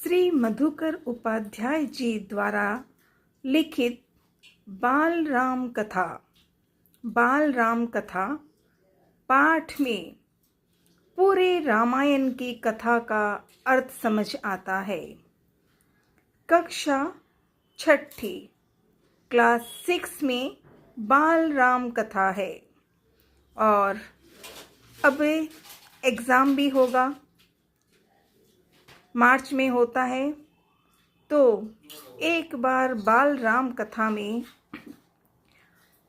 श्री मधुकर उपाध्याय जी द्वारा लिखित बाल राम कथा पाठ में पूरे रामायण की कथा का अर्थ समझ आता है। कक्षा 6 क्लास 6 में बाल राम कथा है और अब एग्ज़ाम भी होगा, मार्च में होता है। तो एक बार बाल राम कथा में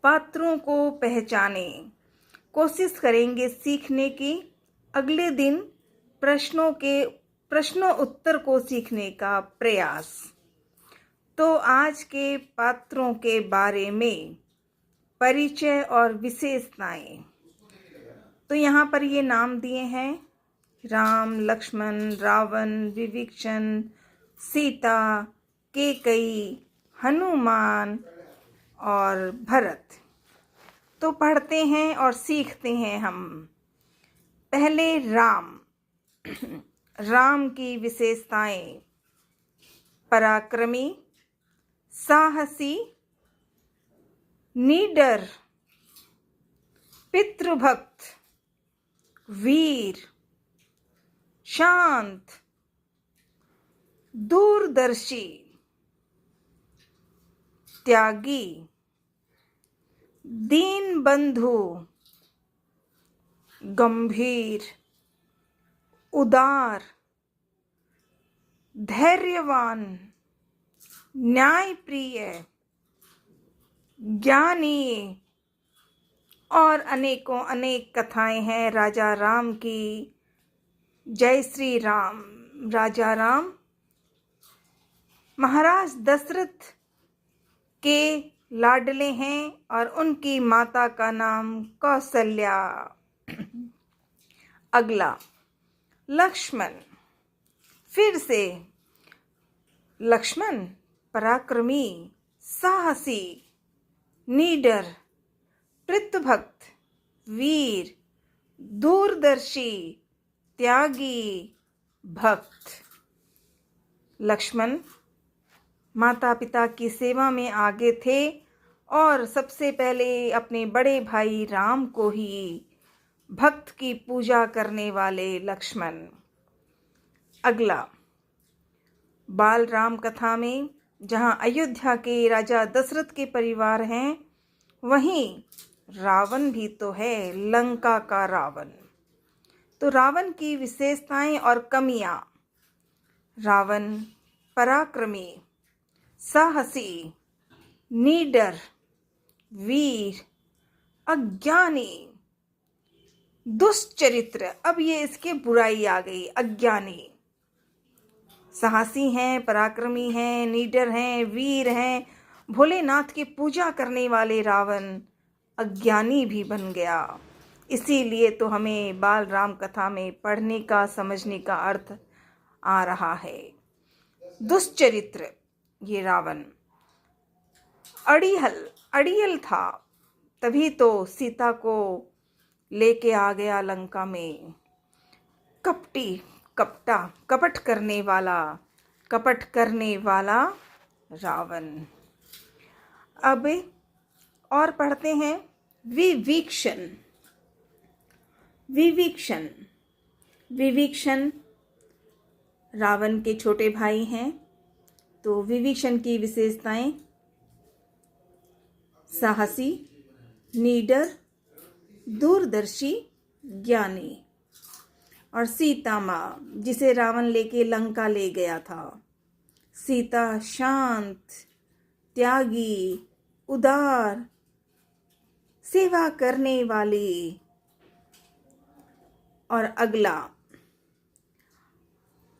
पात्रों को पहचाने कोशिश करेंगे सीखने की। अगले दिन प्रश्नों उत्तर को सीखने का प्रयास। तो आज के पात्रों के बारे में परिचय और विशेषताएं। तो यहाँ पर ये नाम दिए हैं: राम, लक्ष्मण, रावण, विभीषण, सीता, कैकेयी, हनुमान और भरत। तो पढ़ते हैं और सीखते हैं हम। पहले राम की विशेषताएं: पराक्रमी, साहसी, निडर, पितृभक्त, वीर, शांत, दूरदर्शी, त्यागी, दीनबंधु, गंभीर, उदार, धैर्यवान, न्यायप्रिय, ज्ञानी और अनेकों अनेक कथाएं हैं राजा राम की। जय श्री राम। राजा राम महाराज दशरथ के लाडले हैं और उनकी माता का नाम कौशल्या। अगला लक्ष्मण। फिर से लक्ष्मण पराक्रमी, साहसी, निडर, पितृभक्त, वीर, दूरदर्शी, त्यागी, भक्त। लक्ष्मण माता पिता की सेवा में आगे थे और सबसे पहले अपने बड़े भाई राम को ही भक्त की पूजा करने वाले लक्ष्मण। अगला बाल राम कथा में जहाँ अयोध्या के राजा दशरथ के परिवार हैं, वहीं रावण भी तो है, लंका का रावण। तो रावण की विशेषताएं और कमियां: रावण पराक्रमी, साहसी, निडर, वीर, अज्ञानी, दुष्चरित्र। अब ये इसके बुराई आ गई। अज्ञानी, साहसी हैं, पराक्रमी हैं, निडर हैं, वीर हैं, भोलेनाथ की पूजा करने वाले रावण अज्ञानी भी बन गया। इसीलिए तो हमें बाल राम कथा में पढ़ने का, समझने का अर्थ आ रहा है। दुष्चरित्र, ये रावण अड़ियल था, तभी तो सीता को लेके आ गया लंका में। कपट करने वाला रावण। अब और पढ़ते हैं विभीषण रावण के छोटे भाई हैं। तो विभीषण की विशेषताएं: साहसी, निडर, दूरदर्शी, ज्ञानी। और सीता माँ, जिसे रावण लेके लंका ले गया था। सीता शांत, त्यागी, उदार, सेवा करने वाली। और अगला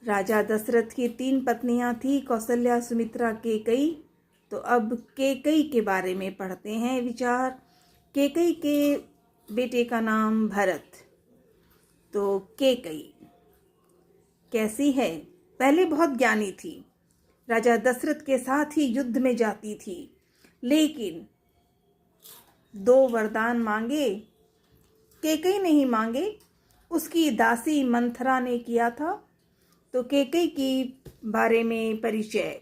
राजा दशरथ की 3 पत्नियां थी, कौशल्या, सुमित्रा, कैकेयी। तो अब कैकेयी के बारे में पढ़ते हैं विचार। कैकेयी के बेटे का नाम भरत। तो कैकेयी कैसी है? पहले बहुत ज्ञानी थी, राजा दशरथ के साथ ही युद्ध में जाती थी, लेकिन 2 वरदान मांगे, कैकेयी नहीं मांगे, उसकी दासी मंथरा ने किया था। तो कैकेयी की बारे में परिचय।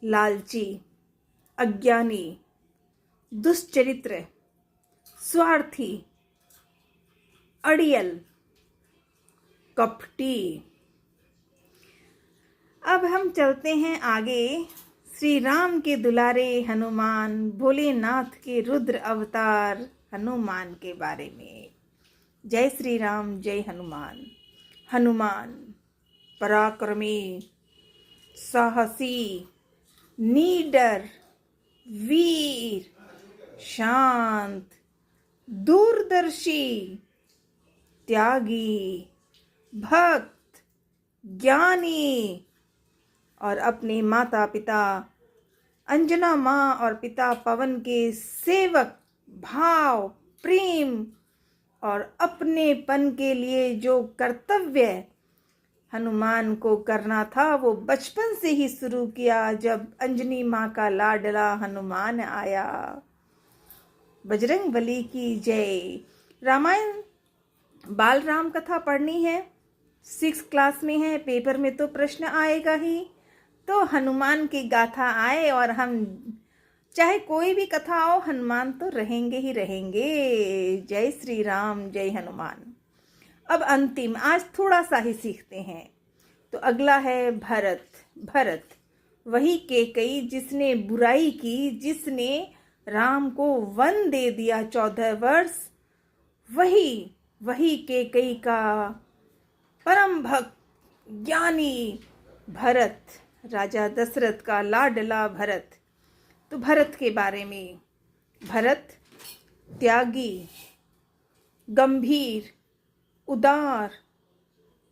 लालची, अज्ञानी, दुष्चरित्र, स्वार्थी, अड़ियल, कपटी। अब हम चलते हैं आगे श्री राम के दुलारे हनुमान, भोलेनाथ के रुद्र अवतार हनुमान के बारे में। जय श्री राम, जय हनुमान। हनुमान पराक्रमी, साहसी, निडर, वीर, शांत, दूरदर्शी, त्यागी, भक्त, ज्ञानी और अपने माता पिता अंजना माँ और पिता पवन के सेवक, भाव, प्रेम और अपनेपन के लिए जो कर्तव्य हनुमान को करना था वो बचपन से ही शुरू किया जब अंजनी माँ का लाडला हनुमान आया। बजरंगबली की जय। रामायण बाल राम कथा पढ़नी है, 6th क्लास में है, पेपर में तो प्रश्न आएगा ही। तो हनुमान की गाथा आए और हम चाहे कोई भी कथा आओ, हनुमान तो रहेंगे ही रहेंगे। जय श्री राम, जय हनुमान। अब अंतिम, आज थोड़ा सा ही सीखते हैं। तो अगला है भरत। भरत वही कैकेयी जिसने बुराई की, जिसने राम को वन दे दिया 14 वर्ष, वही कैकेयी का परम भक्त ज्ञानी भरत, राजा दशरथ का लाडला भरत। तो भरत के बारे में। भरत त्यागी, गंभीर, उदार,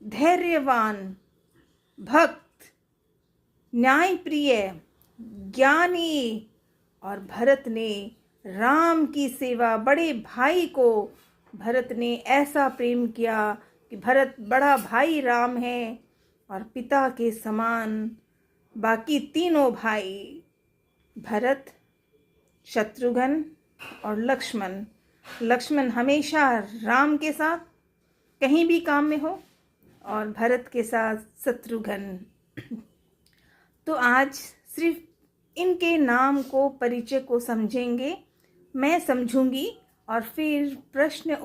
धैर्यवान, भक्त, न्यायप्रिय, ज्ञानी। और भरत ने राम की सेवा, बड़े भाई को भरत ने ऐसा प्रेम किया कि भरत बड़ा भाई राम है और पिता के समान बाकी तीनों भाई। भरत, शत्रुघ्न और लक्ष्मण। लक्ष्मण हमेशा राम के साथ कहीं भी काम में हो और भरत के साथ शत्रुघ्न। तो आज सिर्फ इनके नाम को, परिचय को समझेंगे, मैं समझूंगी और फिर प्रश्न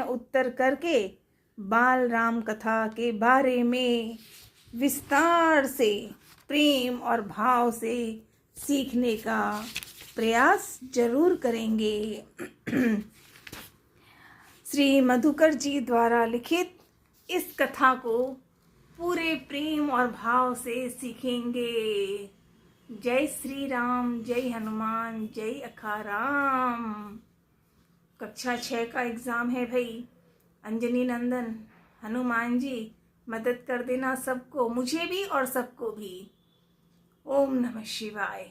उत्तर करके बाल राम कथा के बारे में विस्तार से, प्रेम और भाव से सीखने का प्रयास जरूर करेंगे। श्री मधुकर जी द्वारा लिखित इस कथा को पूरे प्रेम और भाव से सीखेंगे। जय श्री राम, जय हनुमान, जय अखाराम। कक्षा 6 का एग्ज़ाम है भाई। अंजनी नंदन हनुमान जी मदद कर देना सबको, मुझे भी और सबको भी। ओम नमः शिवाय।